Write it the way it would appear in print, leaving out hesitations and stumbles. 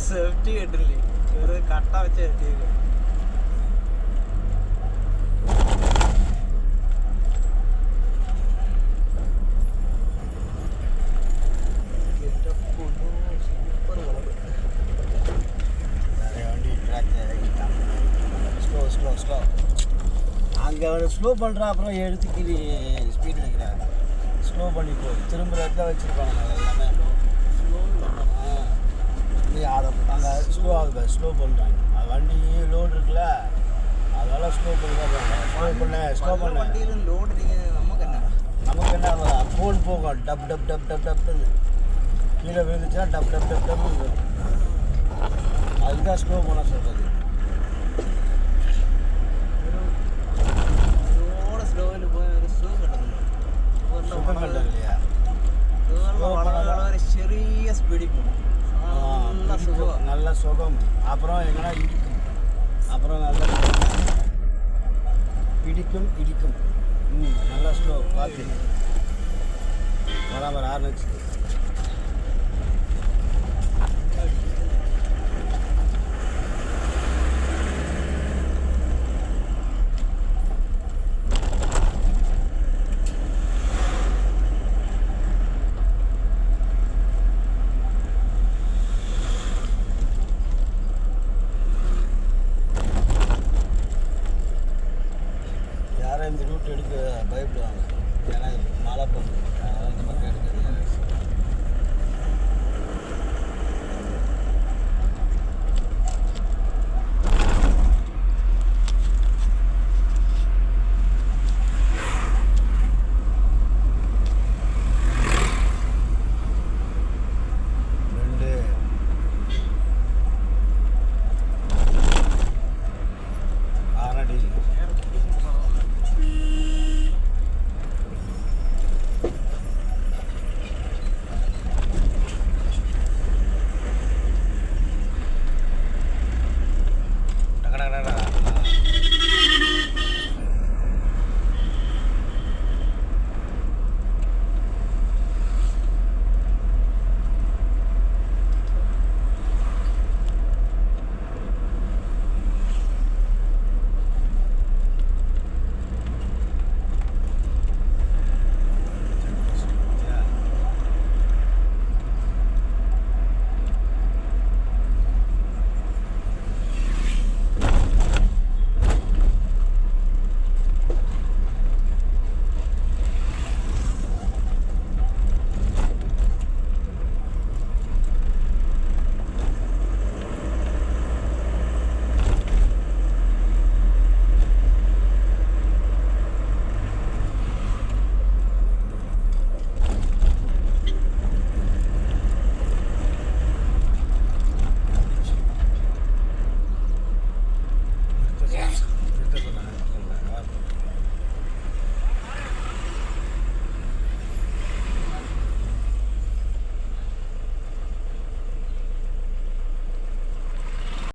Safety കിട്ടില്ലേ ഒരു കട്ട വെച്ച് കെട്ടിയേക്കും. அங்கே ஸ்லோ பண்ணுறான், அப்புறம் எடுத்து கீழே ஸ்பீடு வைக்கிறாங்க. ஸ்லோ பண்ணிப்போ திரும்ப இடத்துல வச்சுருப்பாங்க எல்லாமே. நீ அதை அங்கே ஸ்லோ ஆகுது, ஸ்லோ பண்ணுறாங்க. அது வண்டி லோடு இருக்குல்ல, அதெல்லாம் ஸ்லோ ஸ்லோ பண்ண லோடு நீங்கள் நமக்கு என்ன ஃபோன் போகும் டப் டப் டப் டப் டப்னு கீழே விழுந்துச்சுன்னா டப் டப் டப் டப்னு விழும். அதுதான் ஸ்லோ பண்ண சொல்கிறது. ചെറിയ സ്പീഡിൽ நல்ல சுகம். அப்புறம் எங்கன்னா இடிக்கும், அப்புறம் நல்லா இடிக்கும். நல்லா ஸ்லோ பார்த்து வராமல் ஆரம்பிச்சு